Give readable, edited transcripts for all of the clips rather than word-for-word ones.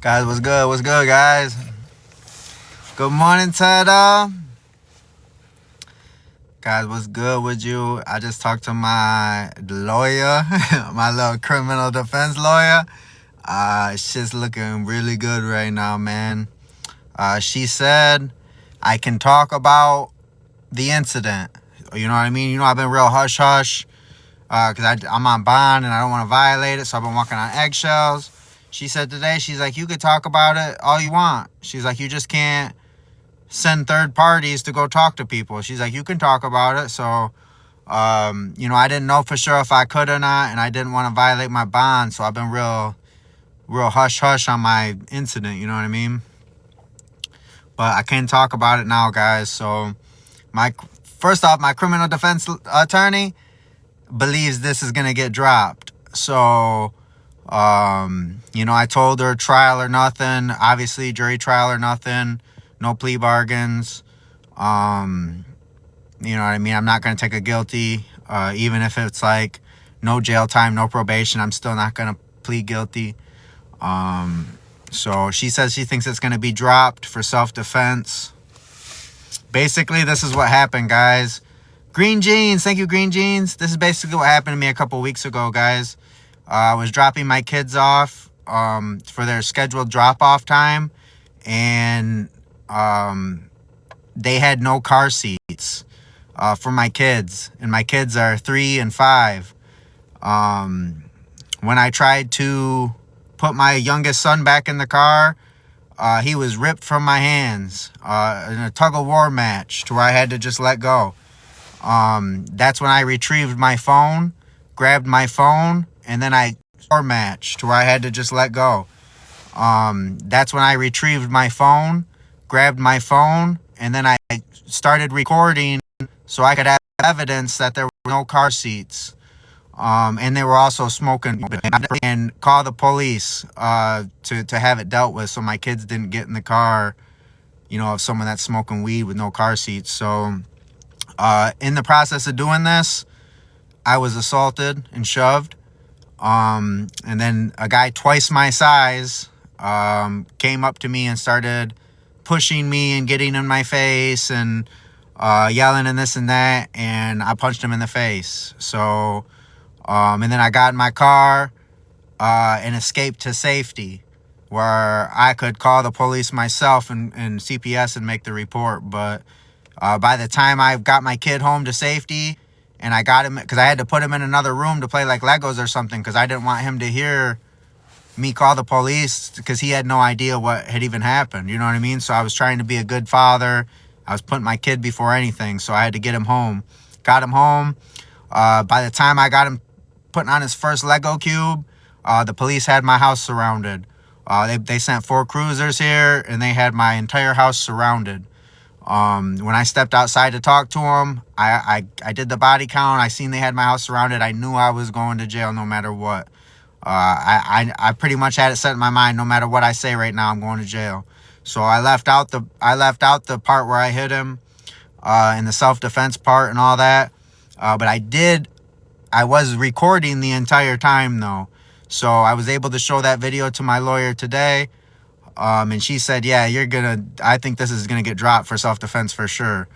Guys, what's good? What's good, guys? Good morning, Tada. Guys, what's good with you? I just talked to my lawyer, my little criminal defense lawyer. Shit's looking really good right now, man. She said I can talk about the incident. You know what I mean? You know, I've been real hush-hush because I'm on bond and I don't want to violate it, so I've been walking on eggshells. She said today, she's like, you could talk about it all you want. She's like, you just can't send third parties to go talk to people. She's like, you can talk about it. So, I didn't know for sure if I could or not, and I didn't want to violate my bond. So I've been real hush-hush on my incident, you know what I mean? But I can talk about it now, guys. So first off, my criminal defense attorney believes this is going to get dropped. So, I told her trial or nothing, obviously jury trial or nothing, no plea bargains. You know what I mean? I'm not going to take a guilty, even if it's like no jail time, no probation, I'm still not going to plead guilty. So she says she thinks it's going to be dropped for self-defense. Basically, this is what happened, guys. Green Jeans, thank you, Green Jeans. This is basically what happened to me a couple weeks ago, guys. I was dropping my kids off for their scheduled drop-off time, and they had no car seats for my kids, and my kids are 3 and 5. When I tried to put my youngest son back in the car, he was ripped from my hands in a tug-of-war match to where I had to just let go. That's when I retrieved my phone, grabbed my phone, and then I match to where I had to just let go. That's when I retrieved my phone, grabbed my phone, and then I started recording so I could have evidence that there were no car seats. And they were also smoking, and call the police to have it dealt with so my kids didn't get in the car, of someone that's smoking weed with no car seats. So in the process of doing this, I was assaulted and shoved. And then a guy twice my size came up to me and started pushing me and getting in my face and yelling and this and that, and I punched him in the face. So and then I got in my car and escaped to safety, where I could call the police myself and CPS and make the report. But by the time I got my kid home to safety, and I got him, because I had to put him in another room to play like Legos or something, because I didn't want him to hear me call the police, because he had no idea what had even happened. You know what I mean? So I was trying to be a good father. I was putting my kid before anything, so I had to get him home. Got him home. By the time I got him putting on his first Lego cube, the police had my house surrounded. They sent 4 cruisers here, and they had my entire house surrounded. When I stepped outside to talk to them, I did the body count. I seen they had my house surrounded. I knew I was going to jail no matter what. I pretty much had it set in my mind, no matter what I say right now, I'm going to jail. So I left out the part where I hit him, and the self-defense part and all that. But I was recording the entire time though. So I was able to show that video to my lawyer today. And she said, yeah, I think this is going to get dropped for self-defense for sure.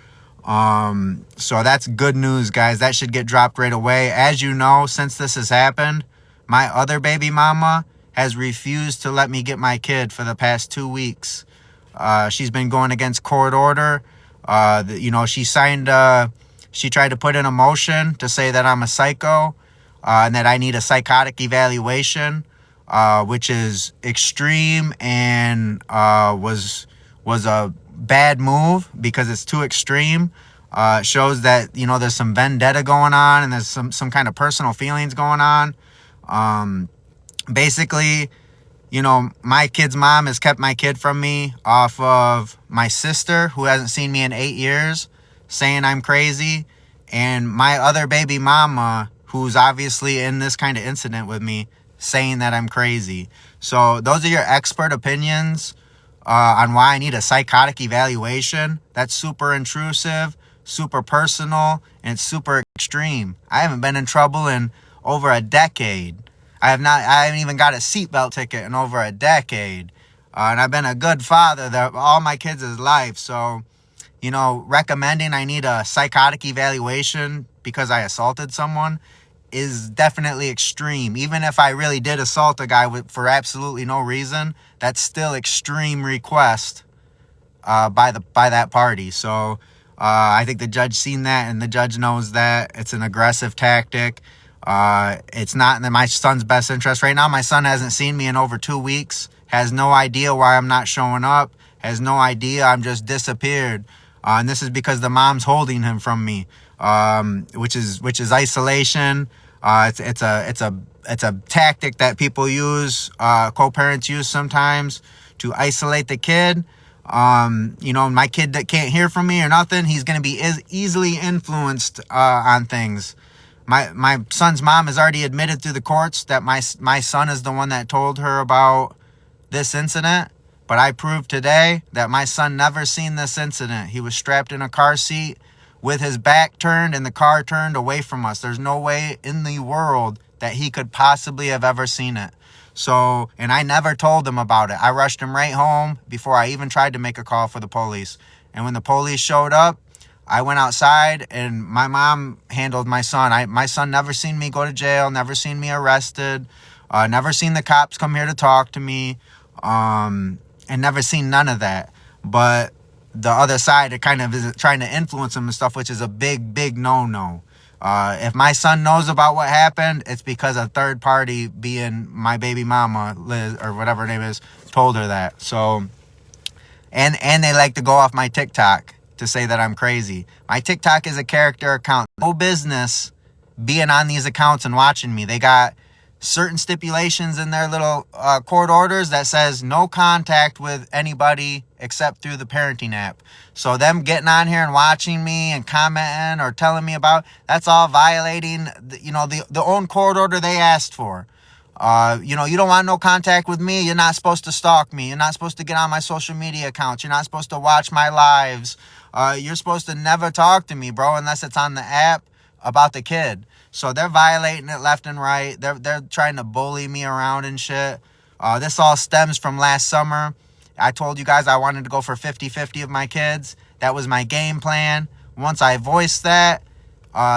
So that's good news, guys. That should get dropped right away. As you know, since this has happened, my other baby mama has refused to let me get my kid for the past 2 weeks. She's been going against court order. She tried to put in a motion to say that I'm a psycho, and that I need a psychotic evaluation. Which is extreme and was a bad move because it's too extreme. It shows that, there's some vendetta going on, and there's some kind of personal feelings going on. Basically, my kid's mom has kept my kid from me off of my sister, who hasn't seen me in 8 years, saying I'm crazy, and my other baby mama, who's obviously in this kind of incident with me, saying that I'm crazy. So those are your expert opinions on why I need a psychotic evaluation. That's super intrusive, super personal, and it's super extreme. I haven't been in trouble in over a decade. I haven't even got a seatbelt ticket in over a decade. And I've been a good father all my kids' life. So, recommending I need a psychotic evaluation because I assaulted someone is definitely extreme. Even if I really did assault a guy for absolutely no reason, that's still extreme request by that party. So I think the judge seen that, and the judge knows that it's an aggressive tactic. It's not in my son's best interest right now. My son hasn't seen me in over 2 weeks, has no idea why I'm not showing up, has no idea I'm just disappeared. And this is because the mom's holding him from me, which is isolation. It's a tactic that people use, co-parents use sometimes to isolate the kid. My kid that can't hear from me or nothing, he's going to be easily influenced on things. My son's mom has already admitted through the courts that my son is the one that told her about this incident. But I proved today that my son never seen this incident. He was strapped in a car seat with his back turned and the car turned away from us. There's no way in the world that he could possibly have ever seen it. So, and I never told him about it. I rushed him right home before I even tried to make a call for the police. And when the police showed up, I went outside and my mom handled my son. My son never seen me go to jail, never seen me arrested, never seen the cops come here to talk to me, and never seen none of that. But the other side, it kind of is trying to influence him and stuff, which is a big, big no-no. If my son knows about what happened, it's because a third party, being my baby mama, Liz, or whatever her name is, told her that. So, and they like to go off my TikTok to say that I'm crazy. My TikTok is a character account. No business being on these accounts and watching me. They got certain stipulations in their little court orders that says no contact with anybody except through the parenting app. So them getting on here and watching me and commenting or telling me about, that's all violating the own court order they asked for. You don't want no contact with me. You're not supposed to stalk me. You're not supposed to get on my social media accounts. You're not supposed to watch my lives. You're supposed to never talk to me, bro, unless it's on the app about the kid. So they're violating it left and right. They're trying to bully me around and shit. This all stems from last summer. I told you guys I wanted to go for 50-50 of my kids. That was my game plan. Once I voiced that,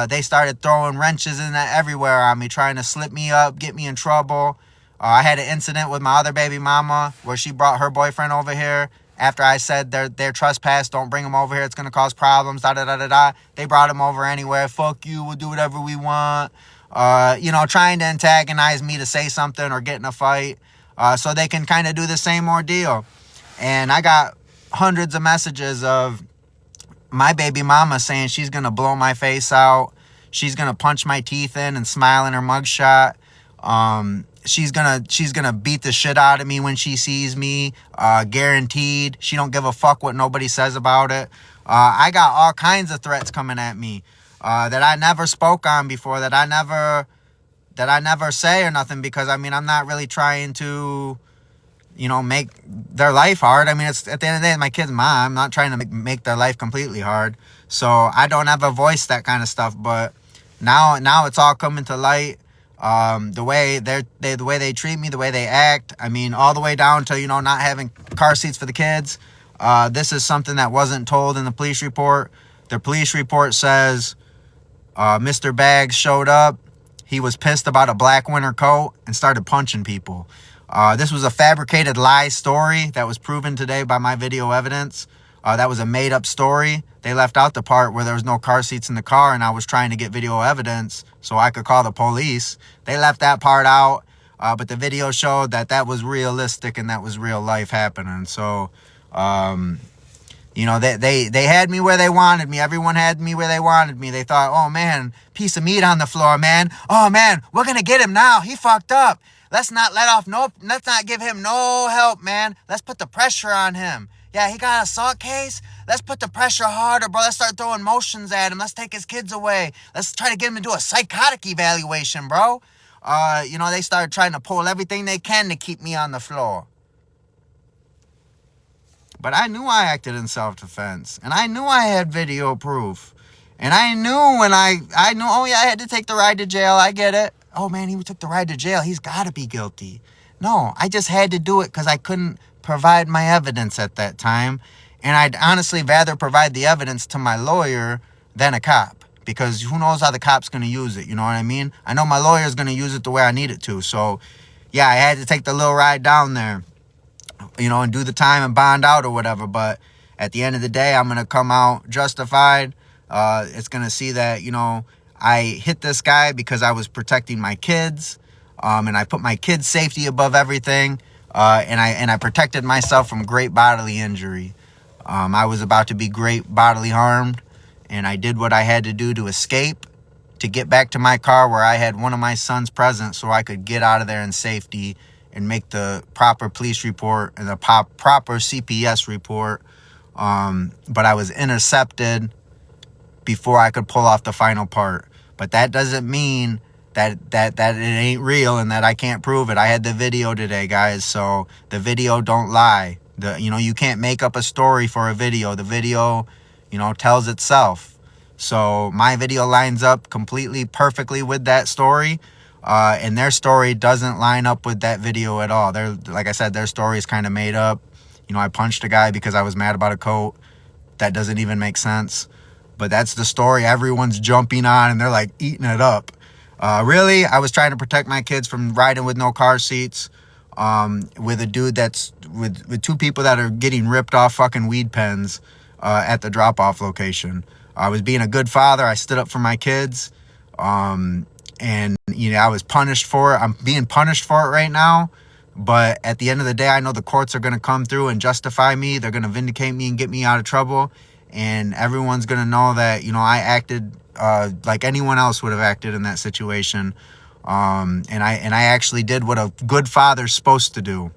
they started throwing wrenches in that everywhere on me, trying to slip me up, get me in trouble. I had an incident with my other baby mama where she brought her boyfriend over here. After I said they're trespass, don't bring them over here, it's going to cause problems, da-da-da-da-da. They brought him over anywhere. Fuck you, we'll do whatever we want. Trying to antagonize me to say something or get in a fight so they can kind of do the same ordeal. And I got hundreds of messages of my baby mama saying she's going to blow my face out. She's going to punch my teeth in and smile in her mugshot. She's gonna beat the shit out of me when she sees me, guaranteed. She don't give a fuck what nobody says about it. I got all kinds of threats coming at me that I never spoke on before, that I never say or nothing, because I'm not really trying to make their life hard. It's at the end of the day, it's my kid's mom. I'm not trying to make their life completely hard, so I don't ever voice that kind of stuff. But now it's all coming to light. The way they treat me, the way they act, all the way down to, not having car seats for the kids. This is something that wasn't told in the police report. The police report says, Mr. Baggs showed up. He was pissed about a black winter coat and started punching people. This was a fabricated lie story that was proven today by my video evidence. That was a made-up story. They left out the part where there was no car seats in the car and I was trying to get video evidence so I could call the police. They left that part out, but the video showed that was realistic and that was real life happening. So, they had me where they wanted me. Everyone had me where they wanted me. They thought, oh, man, piece of meat on the floor, man. Oh, man, we're going to get him now. He fucked up. Let's not give him no help, man. Let's put the pressure on him. Yeah, he got an assault case. Let's put the pressure harder, bro. Let's start throwing motions at him. Let's take his kids away. Let's try to get him to do a psychotic evaluation, bro. They started trying to pull everything they can to keep me on the floor. But I knew I acted in self-defense. And I knew I had video proof. And I knew oh yeah, I had to take the ride to jail. I get it. Oh man, he took the ride to jail. He's got to be guilty. No, I just had to do it because I couldn't provide my evidence at that time. And I'd honestly rather provide the evidence to my lawyer than a cop, because who knows how the cop's going to use it, you know what I mean? I know my lawyer's going to use it the way I need it to. So, yeah, I had to take the little ride down there, you know, and do the time and bond out or whatever. But at the end of the day, I'm going to come out justified. It's going to see that, you know, I hit this guy because I was protecting my kids, and I put my kids' safety above everything, and I protected myself from great bodily injury. I was about to be great bodily harmed, and I did what I had to do to escape, to get back to my car where I had one of my sons present so I could get out of there in safety and make the proper police report and the proper CPS report. But I was intercepted before I could pull off the final part. But that doesn't mean that it ain't real and that I can't prove it. I had the video today, guys, so the video don't lie. You know, you can't make up a story for a video. The video, you know, tells itself. So my video lines up completely perfectly with that story, and their story doesn't line up with that video at all. Like I said, their story is kind of made up. You know, I punched a guy because I was mad about a coat. That doesn't even make sense. But that's the story everyone's jumping on, and they're like eating it up. Really, I was trying to protect my kids from riding with no car seats, with a dude that's with two people that are getting ripped off fucking weed pens at the drop-off location. I was being a good father. I stood up for my kids, and you know, I was punished for it. I'm being punished for it right now, but at the end of the day, I know the courts are going to come through and justify me. They're going to vindicate me and get me out of trouble, and everyone's going to know that, you know, I acted like anyone else would have acted in that situation. And I actually did what a good father's supposed to do.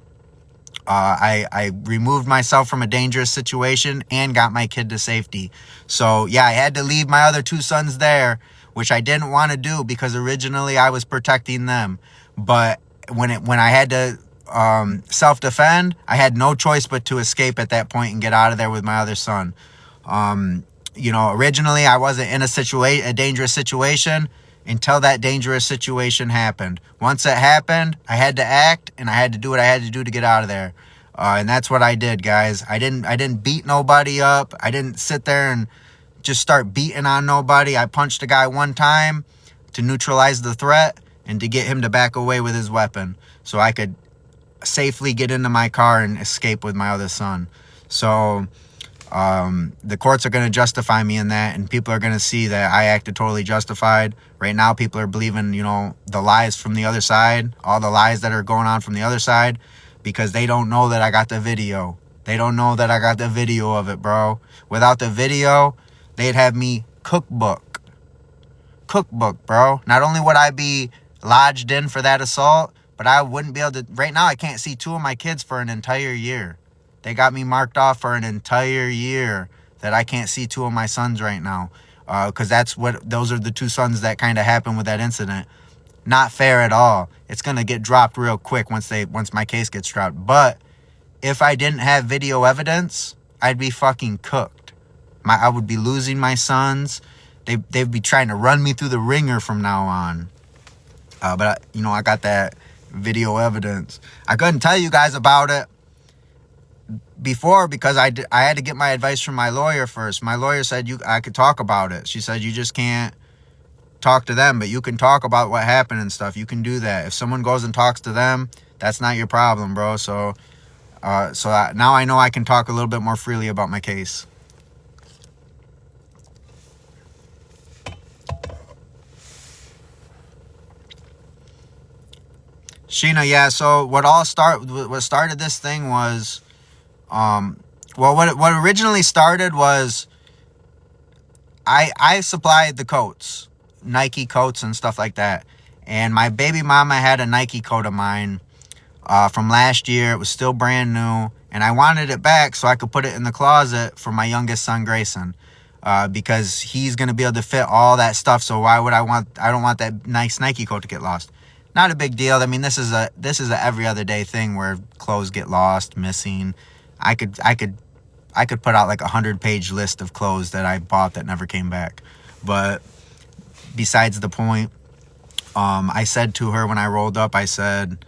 I removed myself from a dangerous situation and got my kid to safety. So yeah, I had to leave my other two sons there, which I didn't want to do because originally I was protecting them. But when I had to self-defend, I had no choice but to escape at that point and get out of there with my other son. You know, originally I wasn't in a dangerous situation until that dangerous situation happened. Once it happened, I had to act, and I had to do what I had to do to get out of there. And that's what I did, guys. I didn't beat nobody up. I didn't sit there and just start beating on nobody. I punched a guy one time to neutralize the threat and to get him to back away with his weapon so I could safely get into my car and escape with my other son. So the courts are going to justify me in that, and people are going to see that I acted totally justified. Right now, people are believing, you know, the lies from the other side, all the lies that are going on from the other side, because they don't know that I got the video. They don't know that I got the video of it, bro. Without the video, they'd have me cookbook, bro. Not only would I be lodged in for that assault, but I wouldn't be able to. Right now, I can't see two of my kids for an entire year. They got me marked off for an entire year that I can't see two of my sons right now, because those are the two sons that kind of happened with that incident. Not fair at all. It's gonna get dropped real quick once my case gets dropped. But if I didn't have video evidence, I'd be fucking cooked. I would be losing my sons. They'd be trying to run me through the ringer from now on. But you know, I got that video evidence. I couldn't tell you guys about it before because I had to get my advice from my lawyer first. My lawyer said I could talk about it. She said you just can't talk to them, but you can talk about what happened and stuff. You can do that. If someone goes and talks to them, that's not your problem, bro. So now I know I can talk a little bit more freely about my case. Sheena, yeah, so what started this thing was, what originally started was I supplied the coats, Nike coats and stuff like that. And my baby mama had a Nike coat of mine from last year. It was still brand new, and I wanted it back so I could put it in the closet for my youngest son, Grayson, because he's going to be able to fit all that stuff. So I don't want that nice Nike coat to get lost. Not a big deal. I mean, this is a every other day thing where clothes get lost, missing. I could put out like 100-page list of clothes that I bought that never came back. But besides the point, I said to her when I rolled up, I said,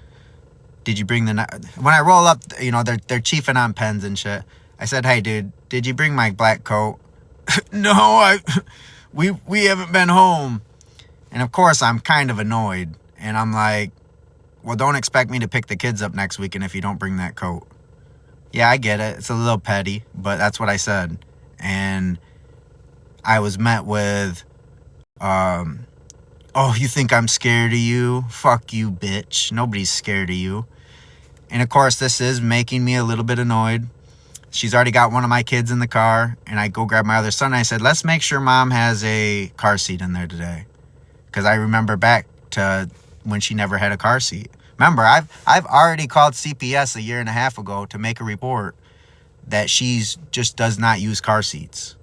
did you bring the when I roll up, you know, they're chiefing on pens and shit. I said, hey dude, did you bring my black coat? No, we haven't been home. And of course I'm kind of annoyed, and I'm like, well, don't expect me to pick the kids up next weekend if you don't bring that coat. Yeah, I get it, it's a little petty, but that's what I said. And I was met with oh, you think I'm scared of you? Fuck you, bitch. Nobody's scared of you. And of course, this is making me a little bit annoyed. She's already got one of my kids in the car, and I go grab my other son, and I said, let's make sure mom has a car seat in there today. Because I remember back to when she never had a car seat. Remember, I've already called CPS a year and a half ago to make a report that she's just does not use car seats.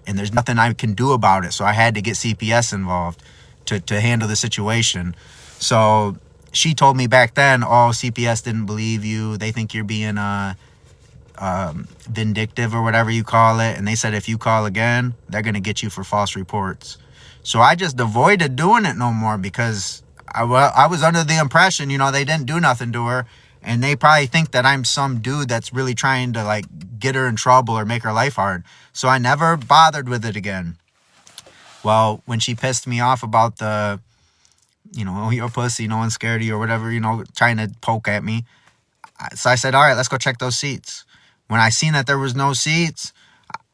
And there's nothing I can do about it, so I had to get CPS involved to handle the situation. So she told me back then, oh, CPS didn't believe you. They think you're being vindictive or whatever you call it. And they said if you call again, they're going to get you for false reports. So I just avoided doing it no more because I was under the impression, you know, they didn't do nothing to her. And they probably think that I'm some dude that's really trying to like get her in trouble or make her life hard. So I never bothered with it again. Well, when she pissed me off about the, you know, oh, you're a pussy, no one's scared of you or whatever, you know, trying to poke at me. So I said, all right, let's go check those seats. When I seen that there was no seats,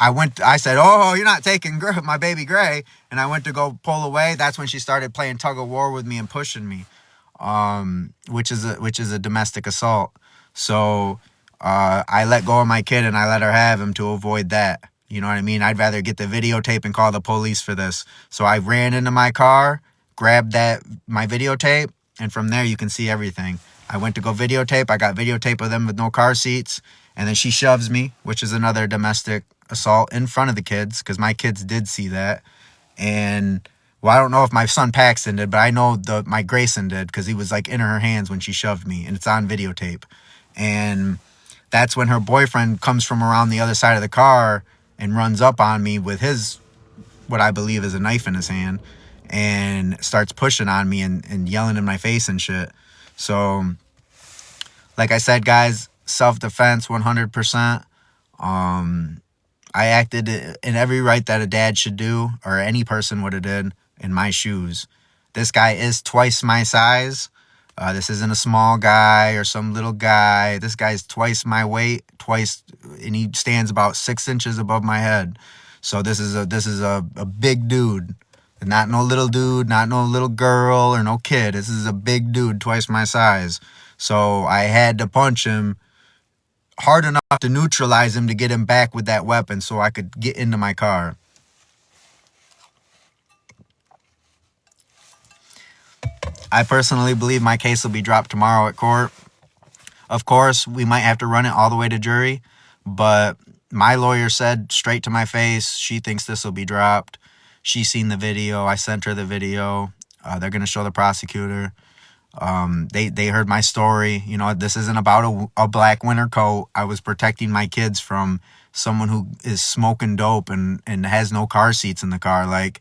I said, oh, you're not taking my baby Gray. And I went to go pull away. That's when she started playing tug of war with me and pushing me, which is a domestic assault. So I let go of my kid and I let her have him to avoid that. You know what I mean? I'd rather get the videotape and call the police for this. So I ran into my car, grabbed my videotape, and from there you can see everything. I went to go videotape. I got videotape of them with no car seats. And then she shoves me, which is another domestic assault, in front of the kids, because my kids did see that. And, well, I don't know if my son Paxton did, but I know my Grayson did, because he was like in her hands when she shoved me, and it's on videotape. And that's when her boyfriend comes from around the other side of the car and runs up on me with what I believe is a knife in his hand, and starts pushing on me and yelling in my face and shit. So, like I said, guys, self-defense 100%. I acted in every right that a dad should do, or any person would have did in my shoes. This guy is twice my size. This isn't a small guy or some little guy. This guy's twice my weight, and he stands about 6 inches above my head. So this is a big dude. Not no little dude, not no little girl or no kid. This is a big dude, twice my size. So I had to punch him hard enough to neutralize him to get him back with that weapon so I could get into my car. I personally believe my case will be dropped tomorrow at court. Of course, we might have to run it all the way to jury, but my lawyer said straight to my face, she thinks this will be dropped. She's seen the video. I sent her the video. They're going to show the prosecutor. They heard my story. You know, this isn't about a black winter coat. I was protecting my kids from someone who is smoking dope and has no car seats in the car. Like,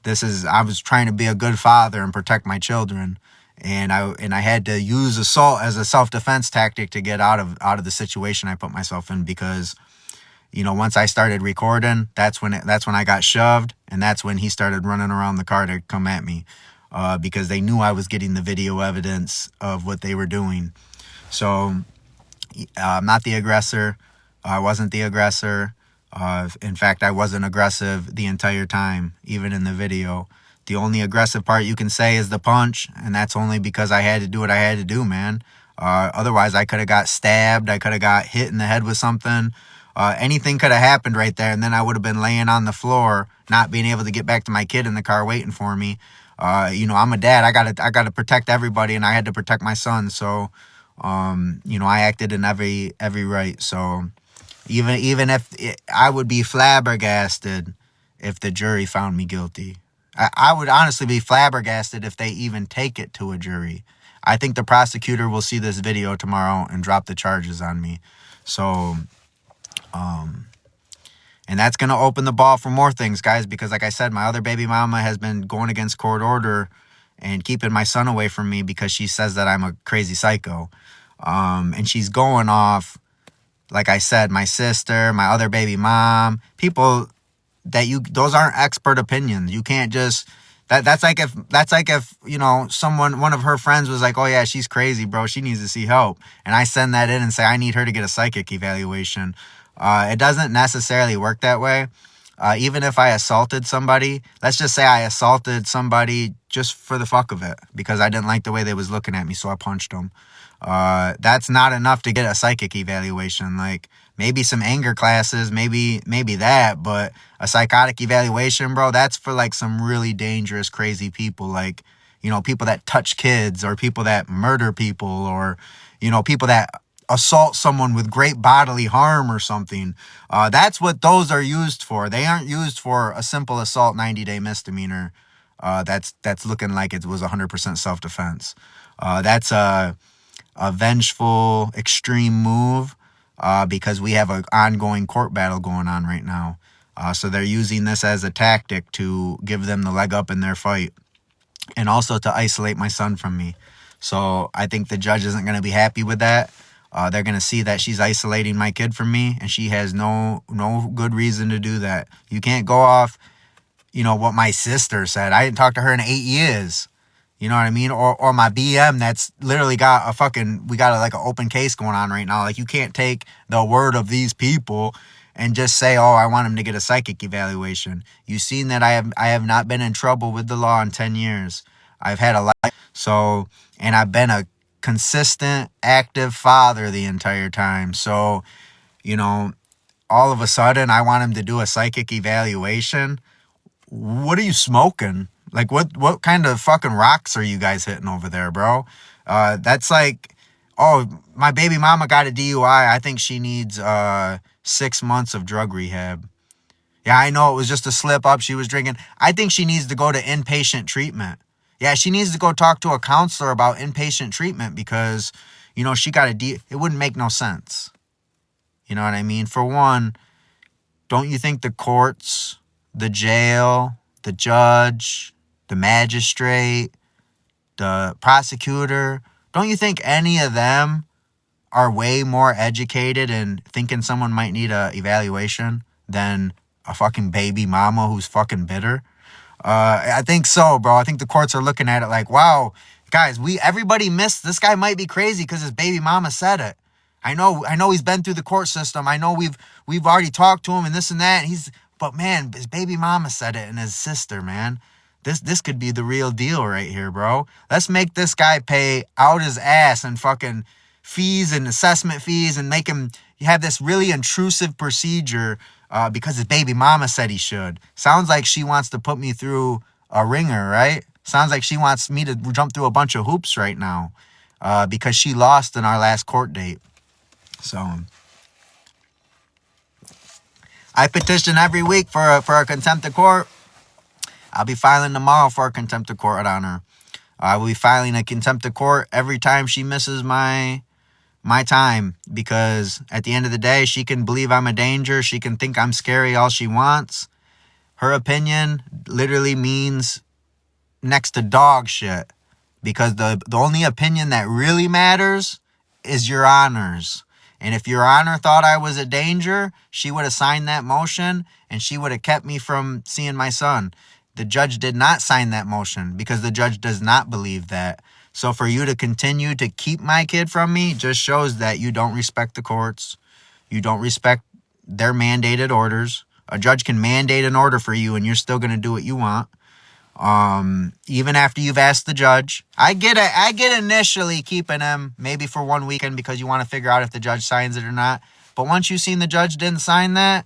I was trying to be a good father and protect my children. And I had to use assault as a self-defense tactic to get out of the situation I put myself in, because, you know, once I started recording, that's when I got shoved, and that's when he started running around the car to come at me, because they knew I was getting the video evidence of what they were doing. So I'm not the aggressor. I wasn't the aggressor. In fact, I wasn't aggressive the entire time, even in the video. The only aggressive part you can say is the punch, and that's only because I had to do what I had to do, man. Otherwise, I could have got stabbed. I could have got hit in the head with something. Anything could have happened right there, and then I would have been laying on the floor, not being able to get back to my kid in the car waiting for me. You know, I'm a dad. I gotta protect everybody, and I had to protect my son. So, you know, I acted in every right. So, even if I would be flabbergasted if the jury found me guilty. I would honestly be flabbergasted if they even take it to a jury. I think the prosecutor will see this video tomorrow and drop the charges on me. So, and that's going to open the ball for more things, guys, because like I said, my other baby mama has been going against court order and keeping my son away from me because she says that I'm a crazy psycho. And she's going off, like I said, my sister, my other baby mom, people that those aren't expert opinions. You can't just, that's like if, you know, one of her friends was like, oh yeah, she's crazy, bro, she needs to see help. And I send that in and say, I need her to get a psychic evaluation. It doesn't necessarily work that way. Even if I assaulted somebody, let's just say I assaulted somebody just for the fuck of it, because I didn't like the way they was looking at me, so I punched them. That's not enough to get a psychic evaluation. Like, maybe some anger classes, maybe that, but a psychotic evaluation, bro, that's for like some really dangerous, crazy people. Like, you know, people that touch kids, or people that murder people, or, you know, people that assault someone with great bodily harm or something. That's what those are used for. They aren't used for a simple assault 90-day misdemeanor. That's looking like it was 100% self-defense. That's a vengeful, extreme move, because we have an ongoing court battle going on right now. So they're using this as a tactic to give them the leg up in their fight, and also to isolate my son from me. So I think the judge isn't going to be happy with that. They're going to see that she's isolating my kid from me, and she has no good reason to do that. You can't go off, you know, what my sister said. I didn't talk to her in 8 years. You know what I mean? Or my BM that's literally got we got like an open case going on right now. Like, you can't take the word of these people and just say, oh, I want him to get a psychic evaluation. You've seen that I have not been in trouble with the law in 10 years. I've had a life. So, and I've been a consistent, active father the entire time. So, you know, all of a sudden I want him to do a psychic evaluation. What are you smoking? Like, what kind of fucking rocks are you guys hitting over there, bro? That's like, oh, my baby mama got a DUI. I think she needs 6 months of drug rehab. Yeah, I know it was just a slip up. She was drinking. I think she needs to go to inpatient treatment. Yeah, she needs to go talk to a counselor about inpatient treatment, because, you know, she got it wouldn't make no sense. You know what I mean? For one, don't you think the courts, the jail, the judge, the magistrate, the prosecutor, don't you think any of them are way more educated in thinking someone might need a evaluation than a fucking baby mama who's fucking bitter? I think so, bro. I think the courts are looking at it like, wow, guys, everybody missed. This guy might be crazy because his baby mama said it. I know he's been through the court system. I know we've already talked to him and this and that. But man, his baby mama said it, and his sister, man. This could be the real deal right here, bro. Let's make this guy pay out his ass and fucking fees and assessment fees, and make him have this really intrusive procedure because his baby mama said he should. Sounds like she wants to put me through a ringer, right? Sounds like she wants me to jump through a bunch of hoops right now because she lost in our last court date. So I petition every week for a contempt of court. I'll be filing tomorrow for a contempt of court on her. I will be filing a contempt of court every time she misses my time, because at the end of the day, she can believe I'm a danger. She can think I'm scary all she wants. Her opinion literally means next to dog shit, because the only opinion that really matters is Your Honor's. And if Your Honor thought I was a danger, she would have signed that motion, and she would have kept me from seeing my son. The judge did not sign that motion because the judge does not believe that. So for you to continue to keep my kid from me just shows that you don't respect the courts. You don't respect their mandated orders. A judge can mandate an order for you, and you're still going to do what you want. Even after you've asked the judge. I get it. I get initially keeping him maybe for 1 weekend because you want to figure out if the judge signs it or not. But once you've seen the judge didn't sign that,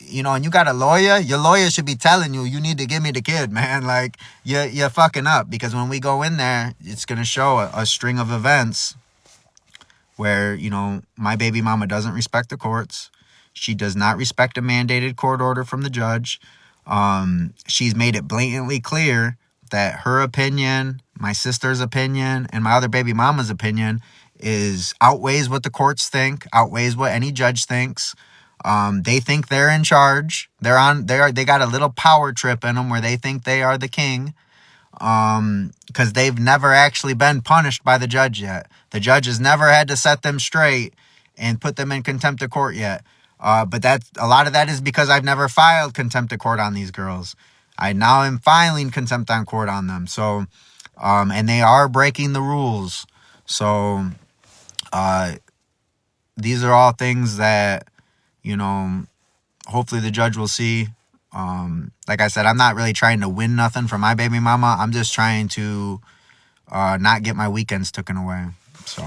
you know, and you got a lawyer, your lawyer should be telling you, you need to give me the kid, man. Like, you're fucking up, because when we go in there, it's going to show a string of events where, you know, my baby mama doesn't respect the courts. She does not respect a mandated court order from the judge. She's made it blatantly clear that her opinion, my sister's opinion, and my other baby mama's opinion outweighs what the courts think, outweighs what any judge thinks. They think they're in charge. They got a little power trip in them where they think they are the king. because they've never actually been punished by the judge yet. The judge has never had to set them straight and put them in contempt of court yet. But a lot of that is because I've never filed contempt of court on these girls. I now am filing contempt on court on them. So, and they are breaking the rules. So, these are all things that, hopefully the judge will see. Like I said, I'm not really trying to win nothing from my baby mama. I'm just trying to not get my weekends taken away. So,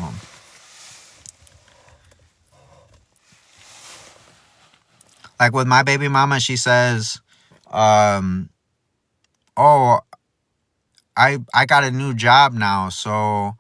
like with my baby mama, she says, oh, I got a new job now, so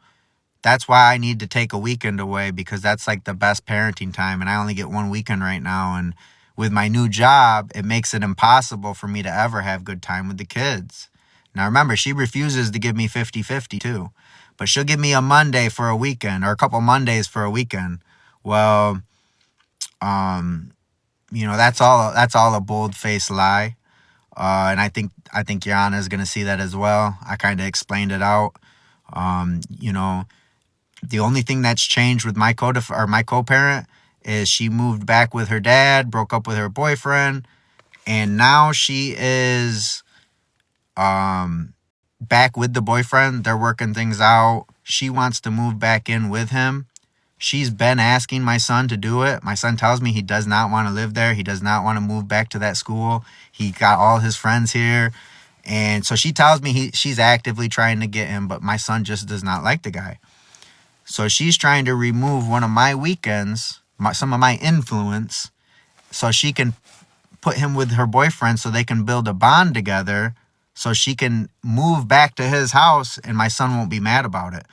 that's why I need to take a weekend away, because that's like the best parenting time, and I only get one weekend right now. And with my new job, it makes it impossible for me to ever have good time with the kids. Now remember, she refuses to give me 50-50 too, but she'll give me a Monday for a weekend, or a couple Mondays for a weekend. Well, that's all a bold-faced lie. And I think Your Honor is going to see that as well. I kind of explained it out. The only thing that's changed with my co-parent is she moved back with her dad, broke up with her boyfriend, and now she is back with the boyfriend. They're working things out. She wants to move back in with him. She's been asking my son to do it. My son tells me he does not want to live there. He does not want to move back to that school. He got all his friends here. And so she tells me she's actively trying to get him, but my son just does not like the guy. So she's trying to remove one of my weekends, some of my influence, so she can put him with her boyfriend so they can build a bond together, so she can move back to his house and my son won't be mad about it.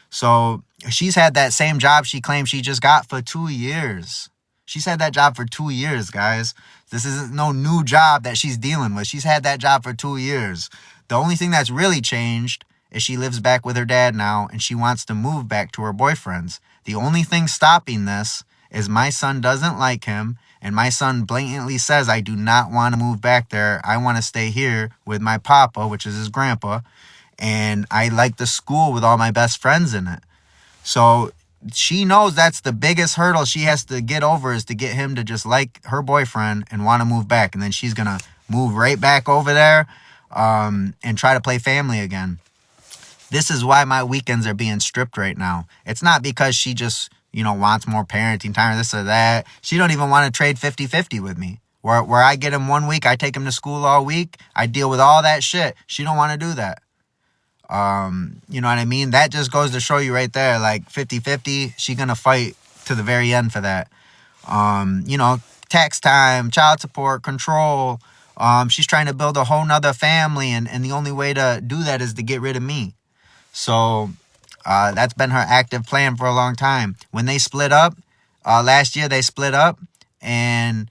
So she's had that same job she claims she just got for 2 years. She's had that job for 2 years, guys. This isn't no new job that she's dealing with. She's had that job for 2 years. The only thing that's really changed is she lives back with her dad now, and she wants to move back to her boyfriend's. The only thing stopping this is my son doesn't like him, and my son blatantly says, I do not want to move back there. I want to stay here with my papa, which is his grandpa, and I like the school with all my best friends in it. So she knows that's the biggest hurdle she has to get over, is to get him to just like her boyfriend and want to move back. And then she's going to move right back over there and try to play family again. This is why my weekends are being stripped right now. It's not because she just, wants more parenting time or this or that. She don't even want to trade 50-50 with me. Where I get him 1 week, I take him to school all week. I deal with all that shit. She don't want to do that. You know what I mean? That just goes to show you right there, like 50-50, she gonna fight to the very end for that. Tax time, child support, control. She's trying to build a whole nother family, and the only way to do that is to get rid of me. So that's been her active plan for a long time. When they split up, last year they split up, and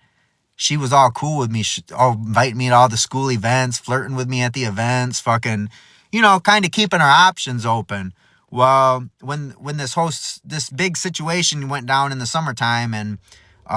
she was all cool with me, inviting me to all the school events, flirting with me at the events, fucking, kind of keeping her options open. Well, when this big situation went down in the summertime, and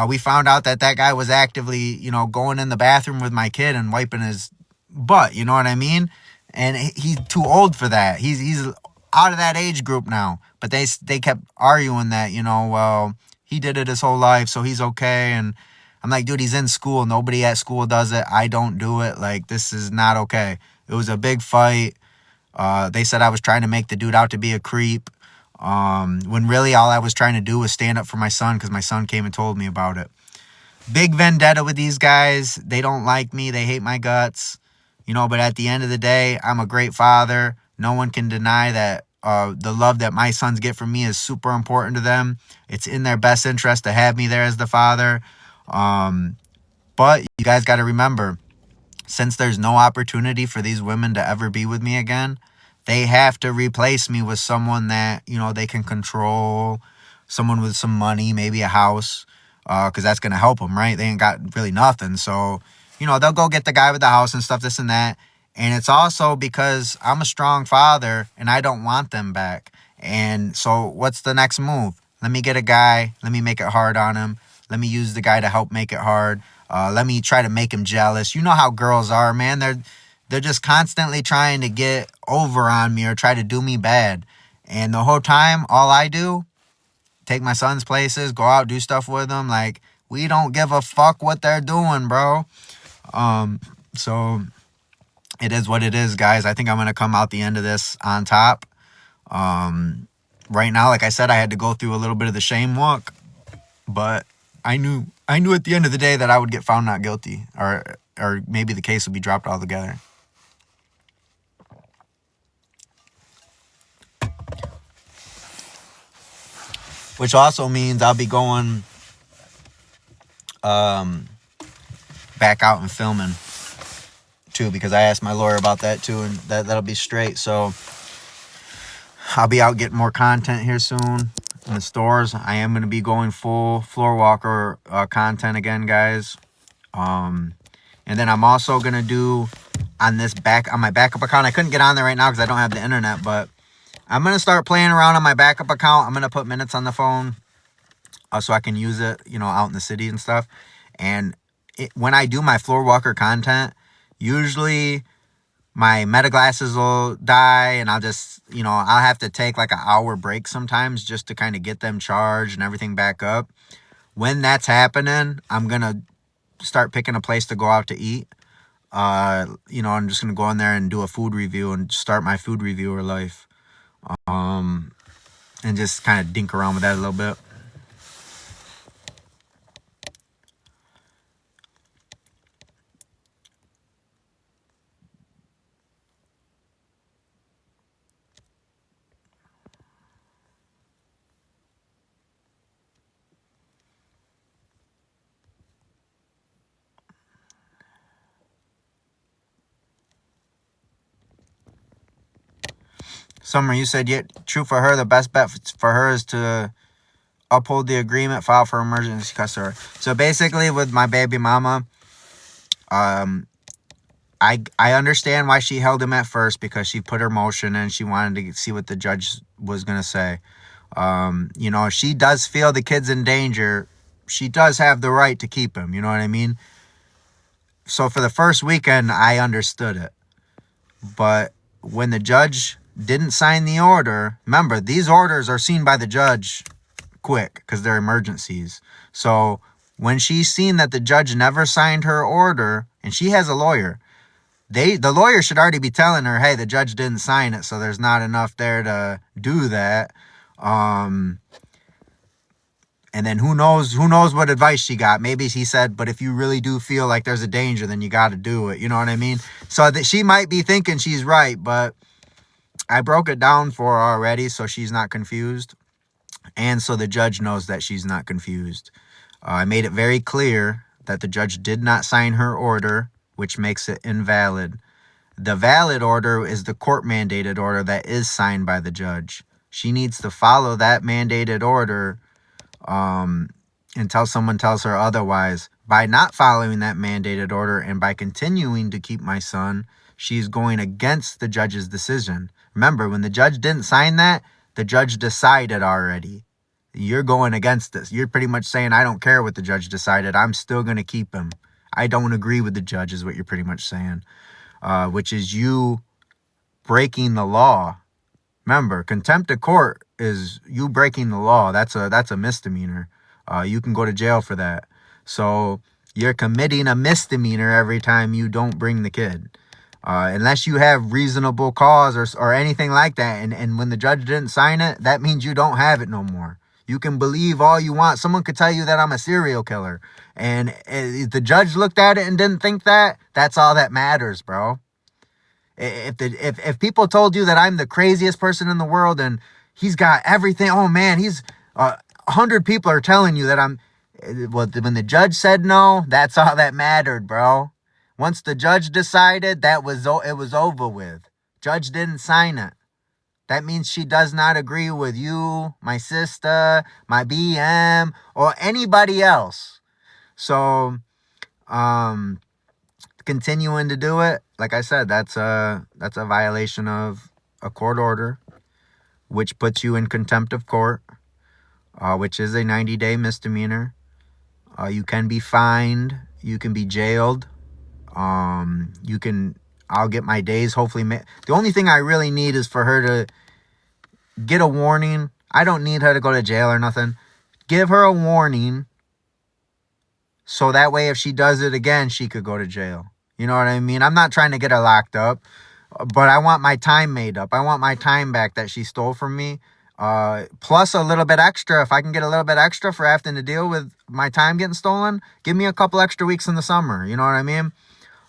we found out that guy was actively, going in the bathroom with my kid and wiping his butt, you know what I mean? And he's too old for that. He's out of that age group now. But they kept arguing that, well, he did it his whole life, so he's okay. And I'm like, dude, he's in school. Nobody at school does it. I don't do it. Like, this is not okay. It was a big fight. They said I was trying to make the dude out to be a creep, when really all I was trying to do was stand up for my son, because my son came and told me about it. Big vendetta with these guys. They don't like me. They hate my guts. But at the end of the day, I'm a great father. No one can deny that the love that my sons get from me is super important to them. It's in their best interest to have me there as the father. But you guys got to remember, since there's no opportunity for these women to ever be with me again, they have to replace me with someone that, they can control, someone with some money, maybe a house, because that's going to help them, right? They ain't got really nothing. So, they'll go get the guy with the house and stuff, this and that. And it's also because I'm a strong father and I don't want them back. And so what's the next move? Let me get a guy. Let me make it hard on him. Let me use the guy to help make it hard. Let me try to make him jealous. You know how girls are, man. they're just constantly trying to get over on me or try to do me bad. And the whole time, all I do, take my son's places, go out, do stuff with them. Like, we don't give a fuck what they're doing, bro. So it is what it is, guys. I think I'm going to come out the end of this on top. Right now, like I said, I had to go through a little bit of the shame walk, but I knew at the end of the day that I would get found not guilty, or maybe the case would be dropped altogether. Which also means I'll be going back out and filming too, because I asked my lawyer about that too, and that'll be straight. So I'll be out getting more content here soon in the stores. I am going to be going full Floor Walker content again, guys. And then I'm also going to do on my backup account. I couldn't get on there right now because I don't have the internet, but I'm going to start playing around on my backup account. I'm going to put minutes on the phone so I can use it, out in the city and stuff. And when I do my Floor Walker content, usually my Meta glasses will die, and I'll just, I'll have to take like an hour break sometimes just to kind of get them charged and everything back up. When that's happening, I'm going to start picking a place to go out to eat. I'm just going to go in there and do a food review and start my food reviewer life. And just kind of dink around with that a little bit. Summer, you said, yet true for her, the best bet for her is to uphold the agreement, file for emergency custody. So basically with my baby mama, I understand why she held him at first, because she put her motion and she wanted to see what the judge was going to say. If she does feel the kid's in danger, she does have the right to keep him. You know what I mean? So for the first weekend, I understood it. But when the judge didn't sign the order, remember, these orders are seen by the judge quick because they're emergencies. So when she's seen that the judge never signed her order, and she has a lawyer, the lawyer should already be telling her, hey, the judge didn't sign it, so there's not enough there to do that. And then who knows what advice she got. Maybe he said, but if you really do feel like there's a danger, then you got to do it. You know what I mean? So that she might be thinking she's right, but I broke it down for her already, so she's not confused. And so the judge knows that she's not confused. I made it very clear that the judge did not sign her order, which makes it invalid. The valid order is the court-mandated order that is signed by the judge. She needs to follow that mandated order until someone tells her otherwise. By not following that mandated order and by continuing to keep my son, she's going against the judge's decision. Remember, when the judge didn't sign that, the judge decided already. You're going against this. You're pretty much saying, I don't care what the judge decided. I'm still going to keep him. I don't agree with the judge is what you're pretty much saying, which is you breaking the law. Remember, contempt of court is you breaking the law. That's a misdemeanor. You can go to jail for that. So you're committing a misdemeanor every time you don't bring the kid. Unless you have reasonable cause or anything like that. And when the judge didn't sign it, that means you don't have it no more. You can believe all you want. Someone could tell you that I'm a serial killer. And if the judge looked at it and didn't think that, that's all that matters, bro. If people told you that I'm the craziest person in the world and he's got everything, oh man, 100 people are telling you that I'm, well, when the judge said no, that's all that mattered, bro. Once the judge decided, it was over with. Judge didn't sign it. That means she does not agree with you, my sister, my BM, or anybody else. So, continuing to do it, like I said, that's a violation of a court order, which puts you in contempt of court, which is a 90-day misdemeanor. You can be fined. You can be jailed. You can I'll get my days. Hopefully, the only thing I really need is for her to get a warning. I don't need her to go to jail or nothing. Give her a warning, so that way if she does it again, she could go to jail. You know what I mean? I'm not trying to get her locked up, but I want my time made up. I want my time back that she stole from me. Plus a little bit extra. If I can get a little bit extra for having to deal with my time getting stolen, give me a couple extra weeks in the summer. You know what I mean?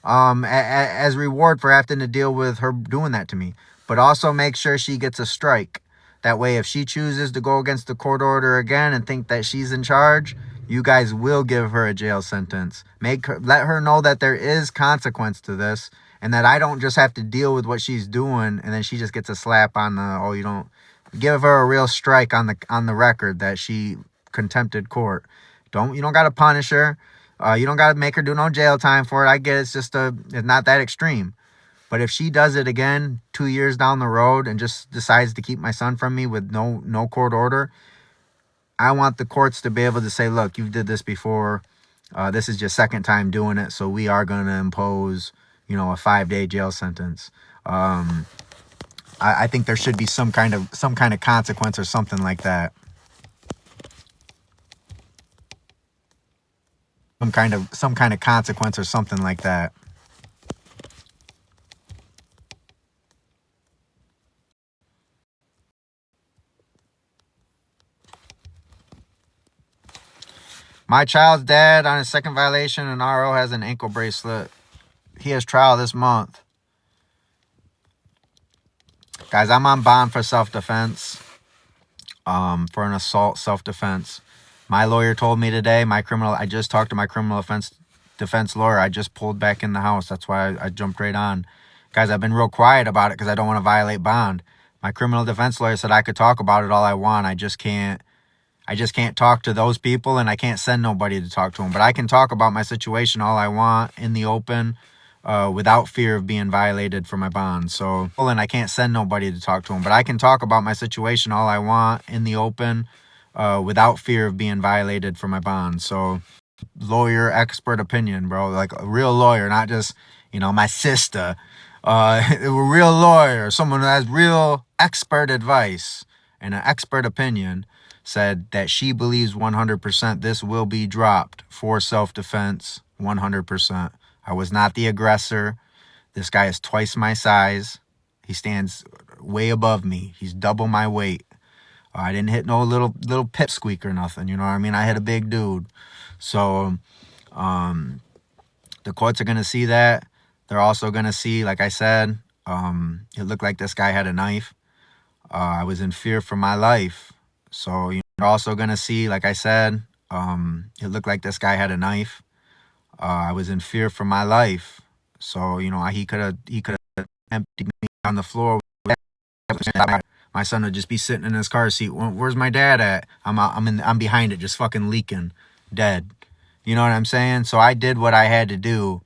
As reward for having to deal with her doing that to me. But also make sure she gets a strike. That way, if she chooses to go against the court order again and think that she's in charge, you guys will give her a jail sentence. Let her know that there is consequence to this, and that I don't just have to deal with what she's doing, and then she just gets a slap on the, oh, you don't. Give her a real strike on the record that she contempted court. You don't got to punish her. You don't got to make her do no jail time for it. I get it's not that extreme. But if she does it again 2 years down the road and just decides to keep my son from me with no court order, I want the courts to be able to say, look, you did this before. This is your second time doing it, so we are going to impose, a 5-day jail sentence. I think there should be some kind of consequence or something like that. Some kind of consequence or something like that. My child's dad on his second violation in RO has an ankle bracelet. He has trial this month. Guys, I'm on bond for self-defense. For an assault self-defense. My lawyer told me today, I just talked to my criminal defense lawyer. I just pulled back in the house. That's why I jumped right on. Guys, I've been real quiet about it because I don't want to violate bond. My criminal defense lawyer said I could talk about it all I want. I just can't talk to those people, and I can't send nobody to talk to them. But I can talk about my situation all I want in the open without fear of being violated for my bond. So, and I can't send nobody to talk to them. But I can talk about my situation all I want in the open without fear of being violated for my bond. So, lawyer expert opinion, bro. Like a real lawyer, not just, my sister. A real lawyer, someone who has real expert advice and an expert opinion, said that she believes 100% this will be dropped for self-defense 100%. I was not the aggressor. This guy is twice my size. He stands way above me. He's double my weight. I didn't hit no little pipsqueak or nothing. You know what I mean? I hit a big dude. So the courts are going to see that. They're also going to see, like I said, it looked like this guy had a knife. I was in fear for my life. So you're also going to see, like I said, it looked like this guy had a knife. I was in fear for my life. So, he could have emptied me on the floor. My son would just be sitting in his car seat. Where's my dad at? I'm behind it, just fucking leaking, dead. You know what I'm saying? So I did what I had to do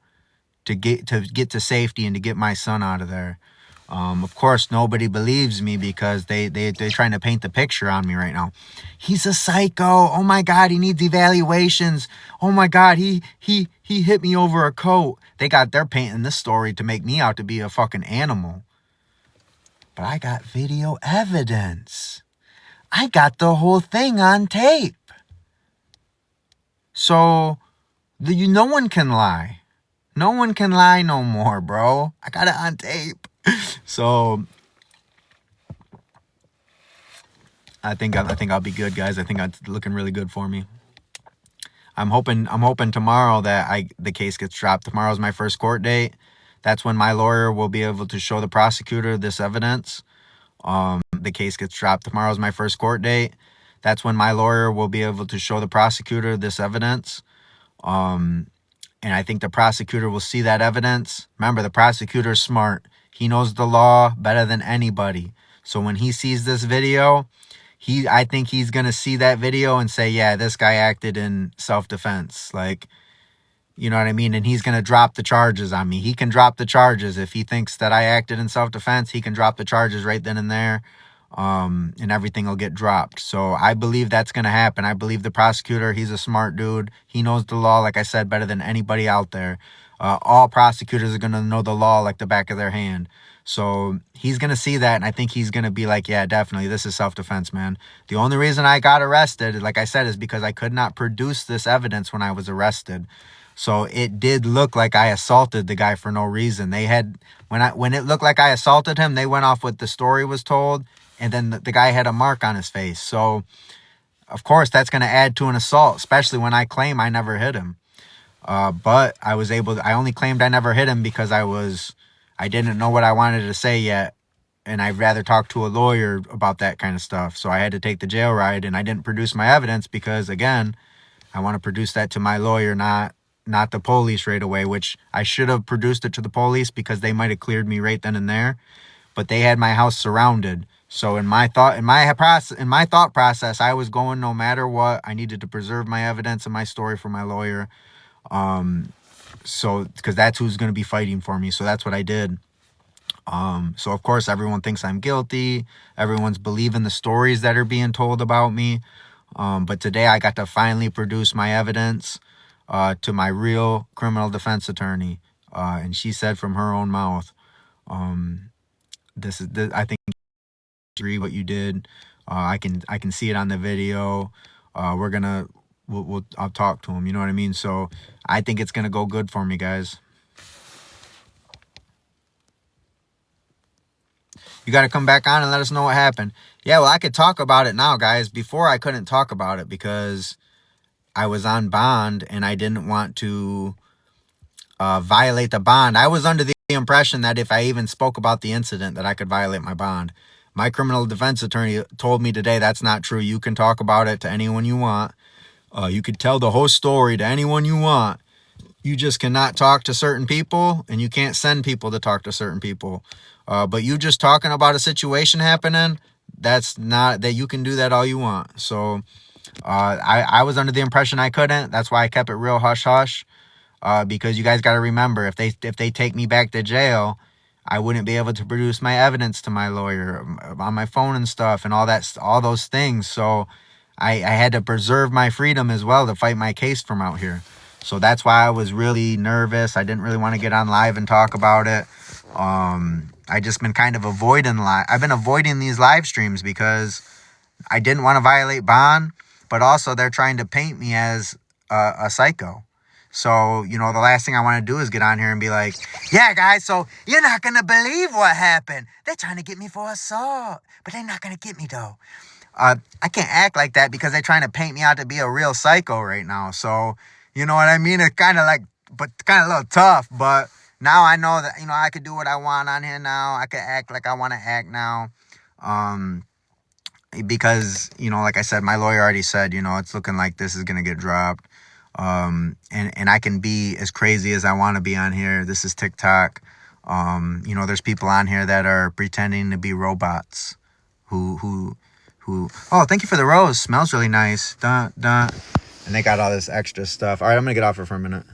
to get to safety and to get my son out of there. Of course, nobody believes me because they're trying to paint the picture on me right now. He's a psycho. Oh my God, he needs evaluations. Oh my God, he hit me over a coat. They're painting this story to make me out to be a fucking animal. But I got video evidence. I got the whole thing on tape. So no one can lie. No one can lie no more, bro. I got it on tape. So I think I'll be good, guys. I think it's looking really good for me. I'm hoping tomorrow that the case gets dropped. Tomorrow's my first court date. That's when my lawyer will be able to show the prosecutor this evidence. The case gets dropped. Tomorrow's my first court date. That's when my lawyer will be able to show the prosecutor this evidence. And I think the prosecutor will see that evidence. Remember, the prosecutor's smart. He knows the law better than anybody. So when he sees this video, I think he's going to see that video and say, yeah, this guy acted in self-defense. Like, you know what I mean? And he's going to drop the charges on me. He can drop the charges. If he thinks that I acted in self-defense, he can drop the charges right then and there. and everything will get dropped. So I believe that's going to happen. I believe the prosecutor, he's a smart dude. He knows the law, like I said, better than anybody out there. All prosecutors are going to know the law like the back of their hand. So he's going to see that, and I think he's going to be like, yeah, definitely, this is self-defense, man. The only reason I got arrested, like I said, is because I could not produce this evidence when I was arrested. So it did look like I assaulted the guy for no reason. They had, when it looked like I assaulted him, they went off what the story was told, and then the guy had a mark on his face. So, of course, that's going to add to an assault, especially when I claim I never hit him. But I only claimed I never hit him because I didn't know what I wanted to say yet, and I'd rather talk to a lawyer about that kind of stuff. So I had to take the jail ride, and I didn't produce my evidence because, again, I want to produce that to my lawyer, not the police right away, which I should have produced it to the police because they might have cleared me right then and there. But they had my house surrounded. So in my thought process, I was going no matter what. I needed to preserve my evidence and my story for my lawyer. So because that's who's going to be fighting for me. So that's what I did. So of course everyone thinks I'm guilty. Everyone's believing the stories that are being told about me. But today I got to finally produce my evidence to my real criminal defense attorney. And she said from her own mouth, I think agree what you did. I can see it on the video. I'll talk to him. You know what I mean? So I think it's gonna go good for me, guys. You got to come back on and let us know what happened. Yeah, well, I could talk about it now, guys. Before I couldn't talk about it because I was on bond and I didn't want to violate the bond. I was under the impression that if I even spoke about the incident that I could violate my bond. My criminal defense attorney told me today that's not true. You can talk about it to anyone you want. You could tell the whole story to anyone you want. You just cannot talk to certain people, and you can't send people to talk to certain people. But you just talking about a situation happening, that's not, that you can do that all you want. So I was under the impression I couldn't. That's why I kept it real hush-hush. Because you guys got to remember, if they take me back to jail, I wouldn't be able to produce my evidence to my lawyer on my phone and stuff and all those things. So I had to preserve my freedom as well to fight my case from out here. So that's why I was really nervous. I didn't really want to get on live and talk about it. I just been kind of I've been avoiding these live streams because I didn't want to violate bond, but also they're trying to paint me as a psycho. So, you know, the last thing I want to do is get on here and be like, yeah, guys, so you're not going to believe what happened. They're trying to get me for assault, but they're not going to get me, though. I can't act like that because they're trying to paint me out to be a real psycho right now. So, you know what I mean? It's kind of a little tough. But now I know that, you know, I could do what I want on here now. I could act like I want to act now. Because, you know, like I said, my lawyer already said, you know, it's looking like this is going to get dropped. And I can be as crazy as I want to be on here. This is TikTok. You know, there's people on here that are pretending to be robots who, oh, thank you for the rose. Smells really nice. Dun, dun. And they got all this extra stuff. All right, I'm going to get off her for a minute.